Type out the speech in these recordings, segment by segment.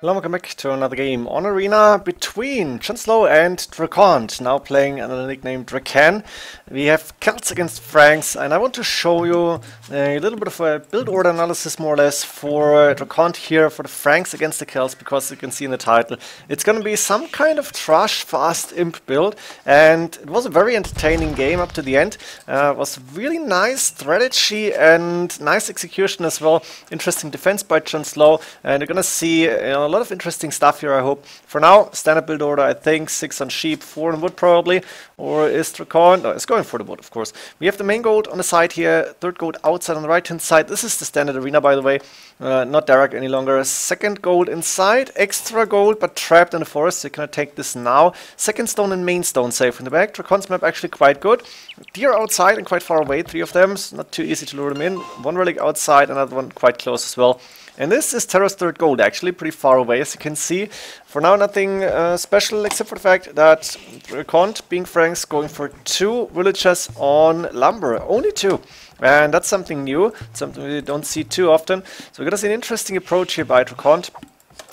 Hello, welcome back to another game on Arena between JonSlow and DracKeN, now playing under the nickname DracKeN. We have Celts against Franks, and I want to show you a little bit of a build order analysis, more or less, for DracKeN here for the Franks against the Celts, because you can see in the title it's going to be some kind of Trush fast imp build, and it was a very entertaining game up to the end. It was really nice strategy and nice execution as well. Interesting defense by JonSlow, and you're going to see a lot of interesting stuff here, I hope. For now, standard build order, I think 6 on sheep, 4 on wood probably, or is DracKeN? No, it's going for the wood, of course. We have the main gold on the side here, third gold outside on the right hand side. This is the standard arena, by the way, not Derek any longer. Second gold inside, extra gold but trapped in the forest, so you cannot take this now. Second stone and main stone safe in the back. DracKeN's map actually quite good. Deer outside and quite far away, 3 of them, so not too easy to lure them in. One relic outside, another one quite close as well. And this is Terra's third gold, actually, pretty far away, as you can see. For now, nothing special, except for the fact that DracKeN, being Franks, going for 2 villagers on lumber. Only 2. And that's something new, something we don't see too often. So we're going to see an interesting approach here by DracKeN.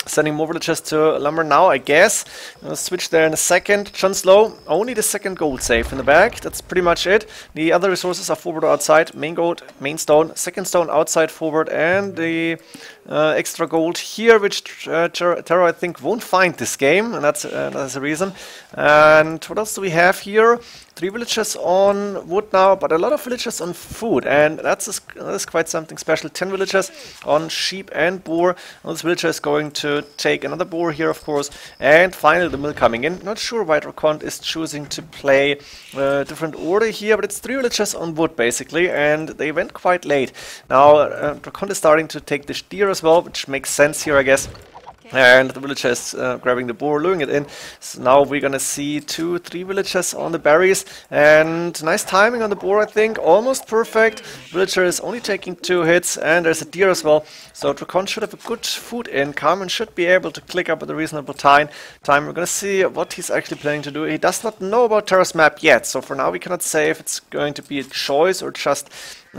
Sending more villagers to lumber now, I guess. I'll switch there in a second. JonSlow, only the second gold safe in the back. That's pretty much it. The other resources are forward or outside. Main gold, main stone, second stone outside, forward, and the extra gold here, which Terra, I think, won't find this game, and that's a reason. And what else do we have here? 3 villagers on wood now, but a lot of villagers on food, and that's quite something special. 10 villagers on sheep and boar. This villager is going to take another boar here, of course, and finally the mill coming in. Not sure why DracKeN is choosing to play a different order here, but it's 3 villagers on wood, basically, and they went quite late. Now, DracKeN is starting to take this deer as well, which makes sense here, I guess. And the villager is grabbing the boar, luring it in. So now we're gonna see 2, 3 villagers on the berries, and nice timing on the boar, I think, almost perfect. Villager is only taking 2 hits, and there's a deer as well. So DracKeN should have a good food income and should be able to click up at a reasonable time. We're gonna see what he's actually planning to do. He does not know about Terra's map yet, so for now we cannot say if it's going to be a choice or just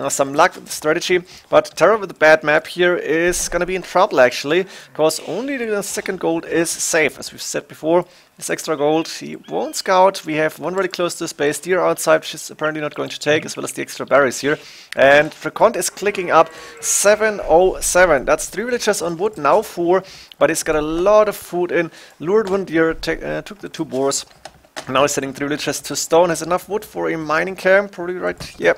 some luck with the strategy. But Terra with the bad map here is gonna be in trouble, actually, because only the second gold is safe, as we've said before. This extra gold he won't scout. We have one really close to the space, deer outside, which is apparently not going to take, as well as the extra berries here. And DracKeN is clicking up 707. That's 3 villagers on wood, now 4, but he's got a lot of food in. Lured one deer, took the 2 boars. Now he's setting 3 villagers to stone. Has enough wood for a mining camp, probably, right? Yeah,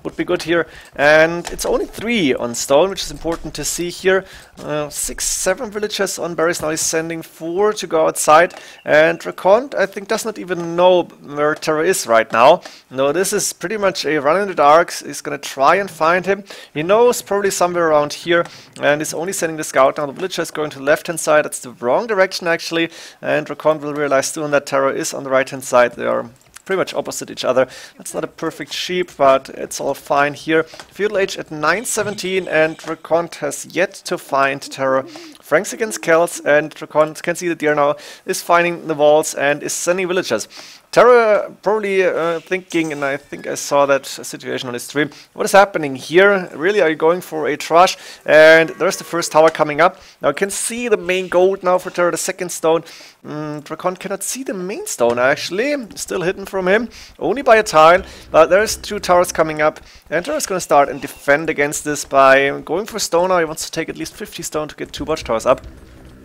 would be good here. And it's only 3 on stone, which is important to see here. 6, 7 villagers on berries. Now he's sending 4 to go outside. And DracKeN, I think, does not even know where Terra is right now. No, this is pretty much a run in the dark. He's gonna try and find him. He knows probably somewhere around here, and is only sending the scout. Now the villager is going to the left-hand side. That's the wrong direction, actually. And DracKeN will realize soon that Terra is on the right-hand side. They are pretty much opposite each other. That's not a perfect sheep, but it's all fine here. Feudal age at 917, and DracKeN has yet to find Terra. Franks against Celts, and DracKeN can see the deer now is finding the walls and is sending villagers. Terra probably thinking, and I think I saw that situation on his stream, what is happening here? Really, are you going for a Trush? And there's the first tower coming up. Now you can see the main gold now for Terra, the second stone. DracKeN cannot see the main stone, actually. Still hidden from him, only by a tile. But there's 2 towers coming up, and Terra's going to start and defend against this by going for stone now. He wants to take at least 50 stone to get 2 watchtowers up.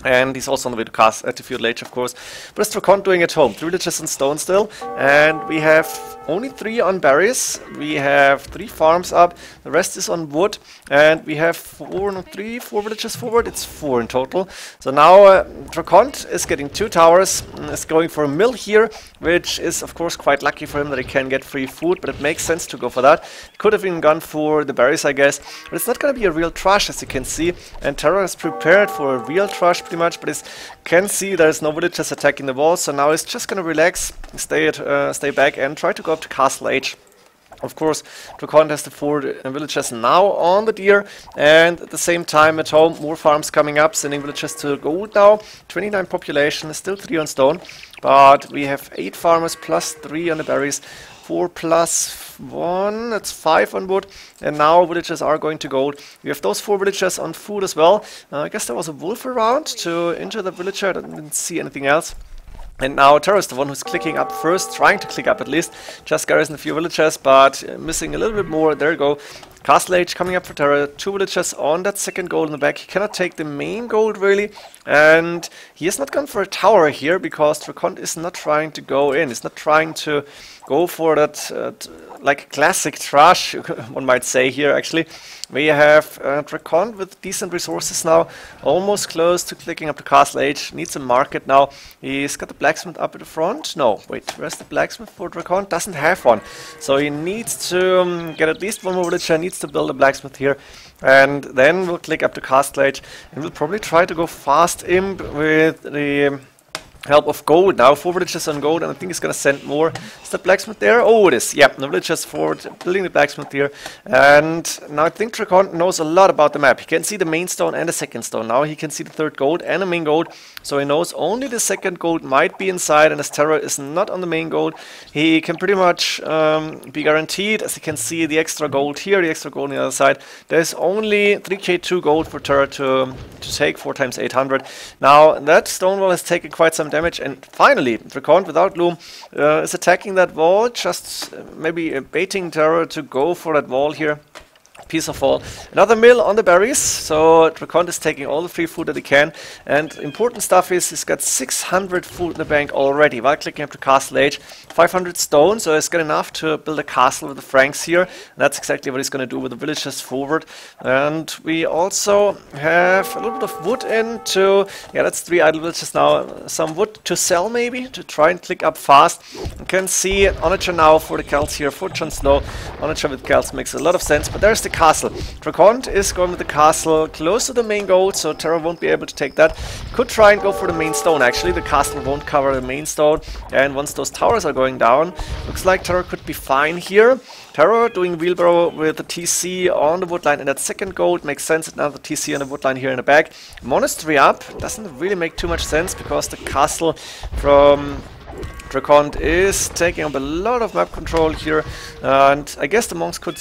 And he's also on the way to cast at the Feudal Age, of course. But it's DracKeN doing at home. 3 villagers on stone still. And we have only 3 on berries. We have 3 farms up. The rest is on wood. And we have 4 villagers forward. It's 4 in total. So now DracKeN is getting 2 towers. Is going for a mill here, which is, of course, quite lucky for him that he can get free food. But it makes sense to go for that. He could have even gone for the berries, I guess. But it's not going to be a real Trush, as you can see. And Terra is prepared for a real Trush, pretty much, but he can see there's no villagers attacking the wall, so now he's just gonna relax, stay back, and try to go up to Castle Age. Of course, DracKeN has the 4 villagers now on the deer, and at the same time at home, more farms coming up, sending villagers to gold now. 29 population, still 3 on stone, but we have 8 farmers plus 3 on the berries. 4+1, that's 5 on wood, and now villagers are going to gold. We have those 4 villagers on food as well. I guess there was a wolf around to injure the villager. I didn't see anything else. And now Terra is the one who's clicking up first, trying to click up at least. Just garrison a few villagers, but missing a little bit more. There you go. Castle Age coming up for Terra. 2 villagers on that second gold in the back. He cannot take the main gold really. And he has not gone for a tower here because DracKeN is not trying to go in. He's not trying to go for that like classic Trush, one might say here actually. We have DracKeN with decent resources now, almost close to clicking up the Castle Age. Needs a market now. He's got the blacksmith up at the front. No, wait, where's the blacksmith for DracKeN? Doesn't have one. So he needs to get at least one more villager, needs to build a blacksmith here. And then we'll click up the Castle Age and we'll probably try to go fast imp with the help of gold now. 4 villagers on gold, and I think he's gonna send more. Is that blacksmith there? Oh, it is. Yep, the villagers forward, building the blacksmith here. And now I think DracKeN knows a lot about the map. He can see the main stone and the second stone. Now he can see the third gold and the main gold. So he knows only the second gold might be inside, and as Terra is not on the main gold, he can pretty much be guaranteed, as you can see the extra gold here, the extra gold on the other side. There's only 3k2 gold for Terra to take, 4 times 800. Now that stone wall has taken quite some damage, and finally DracKeN without Loom is attacking that wall, just maybe baiting Terra to go for that wall here. Piece of wall. Another mill on the berries, so DracKeN is taking all the free food that he can, and important stuff is he's got 600 food in the bank already while clicking up to Castle Age. 500 stone, so he's got enough to build a castle with the Franks here, and that's exactly what he's going to do with the villagers forward. And we also have a little bit of wood into, yeah, that's 3 idle villages now, some wood to sell maybe, to try and click up fast. You can see Onager now for the Celts here, for JonSlow. Onager with Celts makes a lot of sense, but there's the castle. DracKeN is going with the castle close to the main gold, so Terra won't be able to take that. Could try and go for the main stone actually. The castle won't cover the main stone, and once those towers are going down, looks like Terra could be fine here. Terra doing wheelbarrow with the TC on the woodline, and that second gold makes sense. Another TC on the woodline here in the back. Monastery up doesn't really make too much sense because the castle from DracKeN is taking up a lot of map control here, and I guess the monks could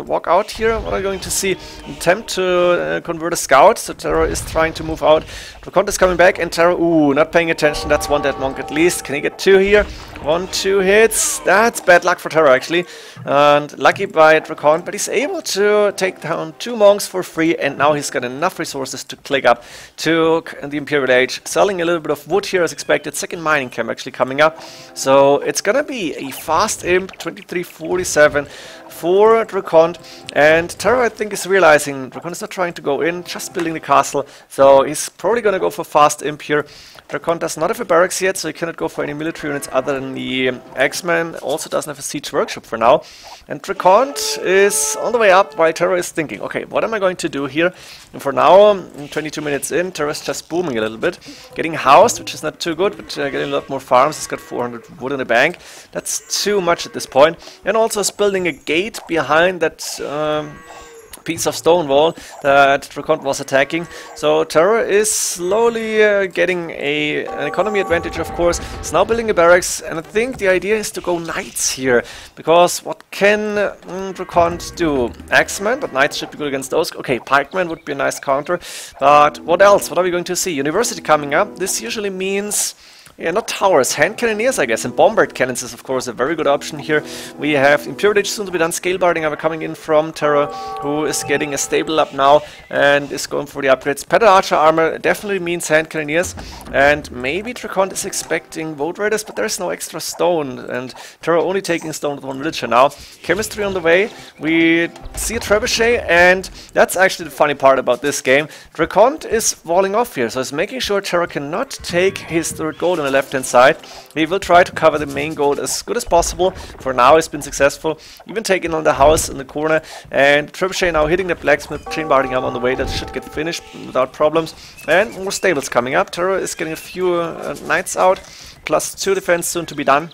walk out here. What are we going to see? Attempt to convert a scout, so Terra is trying to move out. DracKeN is coming back, and Terra, ooh, not paying attention. That's one dead monk at least. Can he get 2 here? 1, 2 hits. That's bad luck for Terra actually, and lucky by DracKeN, but he's able to take down 2 monks for free, and now he's got enough resources to click up to the Imperial Age. Selling a little bit of wood here as expected. Second mining camp actually coming up. So it's gonna be a fast imp, 2347 for DracKeN, and Terra I think is realizing DracKeN is not trying to go in, just building the castle, so he's probably gonna go for fast imp here. DracKeN does not have a barracks yet, so he cannot go for any military units other than the X-Men. Also doesn't have a siege workshop for now. And DracKeN is on the way up while Terra is thinking, okay, what am I going to do here? And for now, 22 minutes in, Terra is just booming a little bit. Getting housed, which is not too good, but getting a lot more farms. He's got 400 wood in the bank. That's too much at this point. And also is building a gate behind that piece of stone wall that DracKeN was attacking. So Terra is slowly getting an economy advantage, of course. It's now building a barracks, and I think the idea is to go knights here, because what can DracKeN do? Axemen, but knights should be good against those. Okay, pikemen would be a nice counter, but what else? What are we going to see? University coming up. This usually means, yeah, not towers, hand cannoneers, I guess, and bombard cannons is of course a very good option here. We have Imperial Age soon to be done, scale barding are coming in from Terra, who is getting a stable up now and is going for the upgrades. Padded archer armor definitely means hand cannoneers, and maybe DracKeN is expecting Vote Raiders, but there's no extra stone, and Terra only taking stone with 1 villager now. Chemistry on the way, we see a trebuchet, and that's actually the funny part about this game. DracKeN is walling off here, so he's making sure Terra cannot take his third gold on the left hand side. He will try to cover the main gold as good as possible. For now he's been successful, even taking on the house in the corner, and trebuchet now hitting the blacksmith, chain barding up on the way. That should get finished without problems, and more stables coming up. Terra is getting a few knights out, plus 2 defense soon to be done.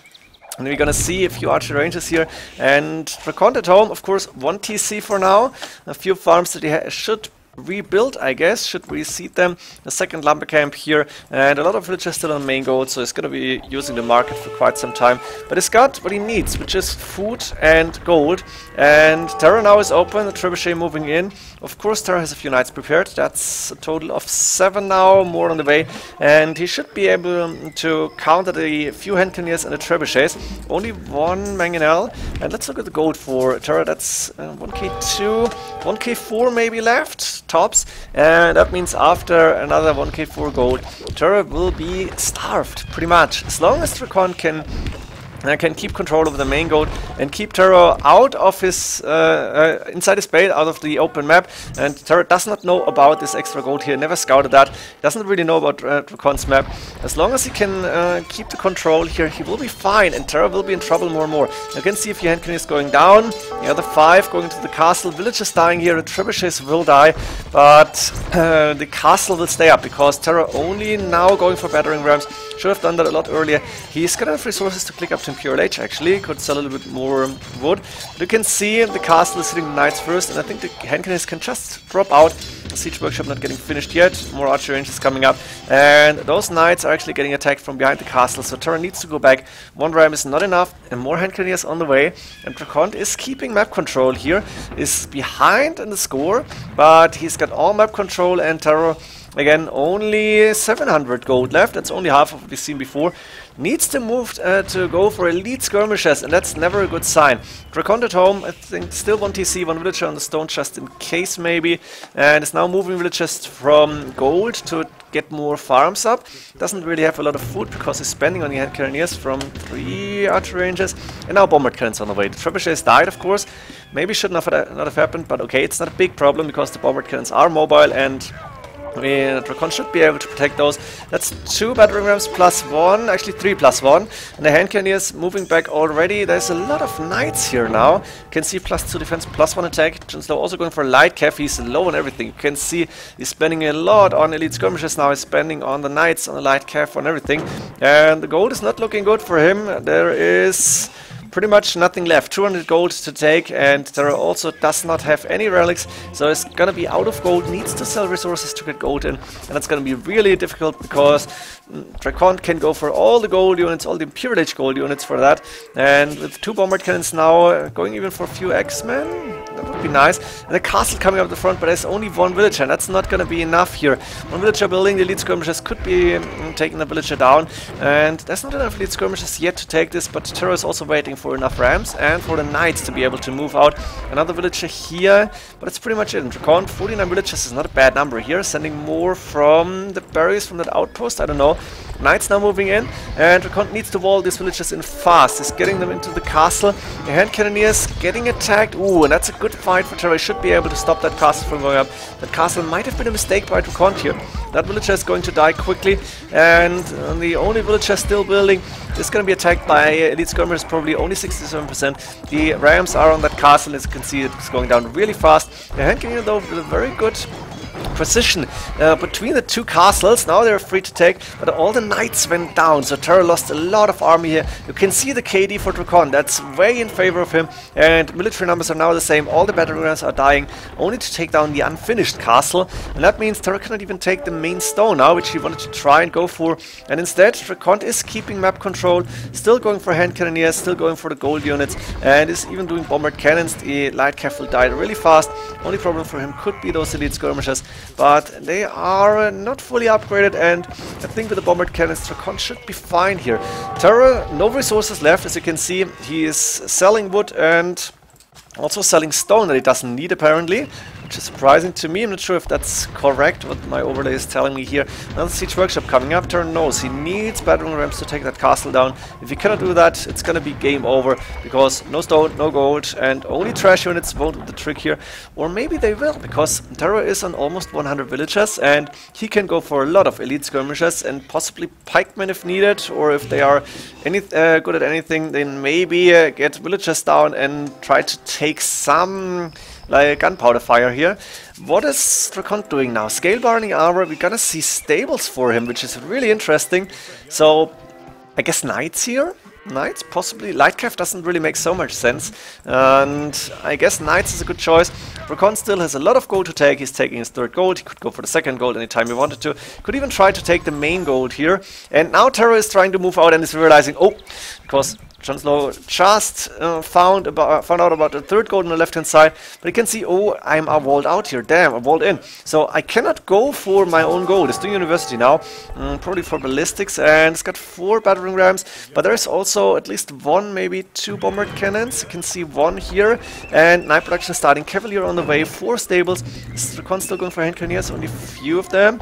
And we're gonna see a few archer rangers here, and DracKeN at home, of course, 1 TC for now. A few farms that he should rebuild, I guess, should reseed them. The second lumber camp here, and a lot of villagers still on main gold, so he's going to be using the market for quite some time. But he's got what he needs, which is food and gold. And Terra now is open, the trebuchet moving in. Of course, Terra has a few knights prepared. That's a total of 7 now, more on the way. And he should be able to counter the few hand cannoneers and the trebuchets. Only one mangonel. And let's look at the gold for Terra. That's 1k2, 1k4 maybe left, tops. And that means after another 1k4 gold, Terra will be starved, pretty much. As long as DracKeN can keep control of the main gold and keep Terra out of his, inside his base, out of the open map. And Terra does not know about this extra gold here, never scouted that, doesn't really know about DracKeN's map. As long as he can keep the control here, he will be fine, and Terra will be in trouble more and more. You can see a few hand cannoneers going down, the other 5 going to the castle, villagers dying here, the trebuchets will die, but the castle will stay up, because Terra only now going for battering rams. Should have done that a lot earlier. He's gonna have resources to click up to Imperial Age, actually. Could sell a little bit more wood. But you can see the castle is hitting the knights first, and I think the hand cannons can just drop out. The siege workshop not getting finished yet. More archer range is coming up. And those knights are actually getting attacked from behind the castle, so Terra needs to go back. 1 ram is not enough, and more hand cannoneers on the way. And DracKeN is keeping map control here. Is behind in the score, but he's got all map control, and Terra, again, only 700 gold left. That's only half of what we've seen before. Needs to move to go for elite skirmishes, and that's never a good sign. DracKeN at home, I think still 1 TC, 1 villager on the stone just in case maybe. And is now moving villagers from gold to get more farms up. Doesn't really have a lot of food because he's spending on the hand cannoneers from 3 archer ranges. And now bombard cannons on the way. The trebuchets died, of course. Maybe should not have happened, but okay, it's not a big problem because the bombard cannons are mobile, and DracKeN should be able to protect those. That's 2 battering rams plus 1, actually 3 plus 1. And the hand cannoneers moving back already. There's a lot of knights here now. You can see +2 defense, +1 attack. JonSlow also going for a light cav. He's low on everything. You can see he's spending a lot on elite skirmishes now. He's spending on the knights, on the light cav, on everything. And the gold is not looking good for him. There is pretty much nothing left. 200 gold to take, and Terra also does not have any relics, so it's gonna be out of gold, needs to sell resources to get gold in, and it's gonna be really difficult because DracKeN can go for all the gold units, all the Imperial Age gold units for that, and with 2 bombard cannons now, going even for a few X-Men, that would be nice. And the castle coming up the front, but there's only 1 villager, and that's not gonna be enough here. 1 villager building, the elite skirmishers could be taking the villager down, and there's not enough elite skirmishers yet to take this, but Terra is also waiting for enough rams and for the knights to be able to move out. Another villager here, but it's pretty much it. DracKeN, 49 villagers is not a bad number here, sending more from the berries from that outpost, I don't know. Knights now moving in, and DracKeN needs to wall these villagers in fast. He's getting them into the castle. The hand cannoneers getting attacked. Ooh, and that's a good fight for Terra. He should be able to stop that castle from going up. That castle might have been a mistake by DracKeN here. That villager is going to die quickly, and the only villager still building is going to be attacked by elite skirmishers, probably only 67%. The rams are on that castle, as you can see it's going down really fast. The hand cannoneer though with a very good precision between the 2 castles. Now they're free to take, but all the knights went down, so Terra lost a lot of army here. You can see the KD for DracKeN, that's way in favor of him, and military numbers are now the same. All the battering rams are dying, only to take down the unfinished castle, and that means Terra cannot even take the main stone now, which he wanted to try and go for, and instead DracKeN is keeping map control, still going for hand cannoneers, still going for the gold units, and is even doing bombard cannons. The light cav will die really fast. Only problem for him could be those elite skirmishers, but they are not fully upgraded, and I think with the bombard cannons DracKeN should be fine here. Terra, no resources left, as you can see. He is selling wood and also selling stone that he doesn't need apparently, which is surprising to me. I'm not sure if that's correct, what my overlay is telling me here. Another siege workshop coming up. Terra knows he needs battering rams to take that castle down. If he cannot do that, it's gonna be game over, because no stone, no gold, and only trash units won't do the trick here. Or maybe they will, because Terra is on almost 100 villagers, and he can go for a lot of elite skirmishers, and possibly pikemen if needed, or if they are good at anything, then maybe get villagers down and try to take some like gunpowder fire here. What is DracKeN doing now? Scale barony armor, we're gonna see stables for him, which is really interesting. So I guess knights here. Knights, possibly. Lightcraft doesn't really make so much sense, and I guess Knights is a good choice. DracKeN still has a lot of gold to take. He's taking his third gold. He could go for the second gold anytime he wanted to. Could even try to take the main gold here. And now Terror is trying to move out and is realizing, oh, because JonSlow just found out about the third gold on the left hand side, but you can see, oh, I'm walled out here. Damn, I'm walled in. So I cannot go for my own gold. It's doing university now, probably for ballistics, and it's got 4 battering rams, but there's also at least 1, maybe 2 bombard cannons. You can see 1 here, and night production starting. Cavalier on the way, 4 stables. Is DracKeN still going for hand cannoneers? Only a few of them.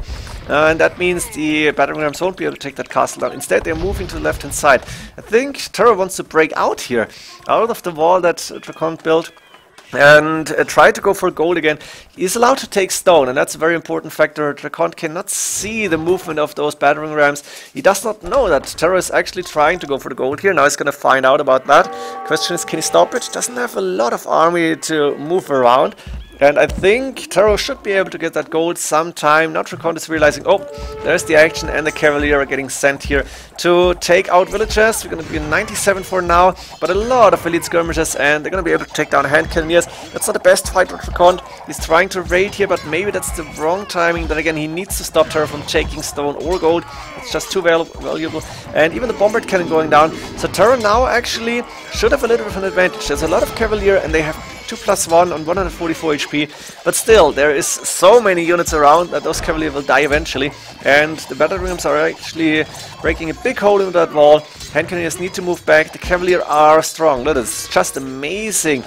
And that means the battering rams won't be able to take that castle down. Instead, they're moving to the left hand side. I think Terror wants to break out here, out of the wall that DracKeN built, and try to go for gold again. He's allowed to take stone, and that's a very important factor. DracKeN cannot see the movement of those battering rams. He does not know that Terror is actually trying to go for the gold here. Now he's going to find out about that. Question is, can he stop it? Doesn't have a lot of army to move around. And I think Terror should be able to get that gold sometime. Now DracKeN is realizing, oh, there's the action, and the Cavalier are getting sent here to take out villagers. We're going to be 97 for now, but a lot of elite skirmishers, and they're going to be able to take down hand cannoneers. That's not the best fight for DracKeN. He's trying to raid here, but maybe that's the wrong timing. Then again, he needs to stop Terror from taking stone or gold. It's just too valuable. And even the bombard cannon going down. So Terror now actually should have a little bit of an advantage. There's a lot of Cavalier, and they have 2+1 on 144 HP, but still there is so many units around that those Cavalier will die eventually, and the battering rams are actually breaking a big hole into that wall. Hand cannoneers need to move back. The Cavalier are strong. That is just amazing.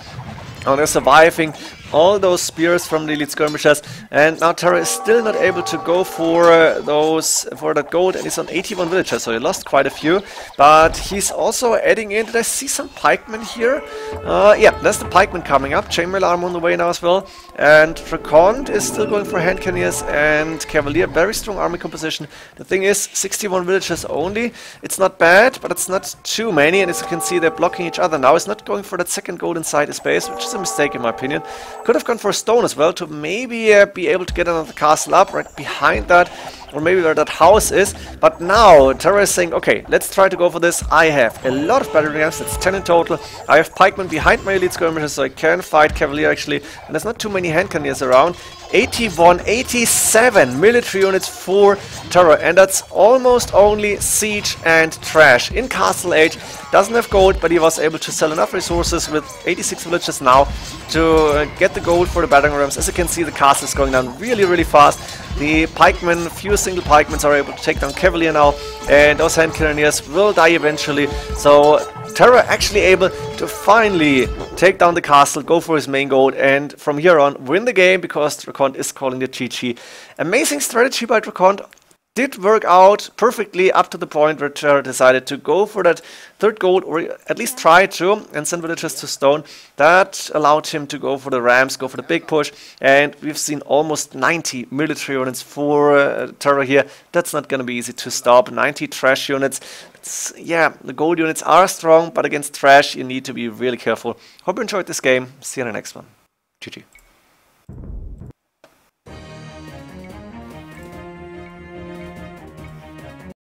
Oh, they're surviving all those spears from the elite skirmishers, and now Terror is still not able to go for that gold, and he's on 81 villagers, so he lost quite a few, but he's also adding in. Did I see some pikemen here? Yeah, there's the pikemen coming up. Chainmail armor on the way now as well, and DracKeN is still going for hand cannoneers and Cavalier. Very strong army composition. The thing is, 61 villagers only. It's not bad, but it's not too many, and as you can see, they're blocking each other now. He's not going for that second gold inside his base, which is a mistake in my opinion. Could have gone for a stone as well to maybe be able to get another castle up right behind that, or maybe where that house is. But now Terror is saying, okay, let's try to go for this. I have a lot of battering rams, that's 10 in total. I have pikemen behind my elite skirmishers, so I can fight Cavalier actually, and there's not too many hand cannoneers around. 81, 87 military units for Terror, and that's almost only siege and trash. In Castle Age, doesn't have gold, but he was able to sell enough resources with 86 villages now to get the gold for the battering rams. As you can see, the castle is going down really, really fast. The pikemen, few single pikemans are able to take down Cavalier now, and those hand cannoneers will die eventually. So Terror actually able to finally take down the castle, go for his main gold, and from here on win the game, because DracKeN is calling the GG. Amazing strategy by DracKeN. Did work out perfectly up to the point where Terror decided to go for that third gold, or at least try to, and send villagers to stone. That allowed him to go for the rams, go for the big push, and we've seen almost 90 military units for Terror here. That's not going to be easy to stop. 90 trash units. Yeah, the gold units are strong, but against trash you need to be really careful. Hope you enjoyed this game. See you in the next one. GG.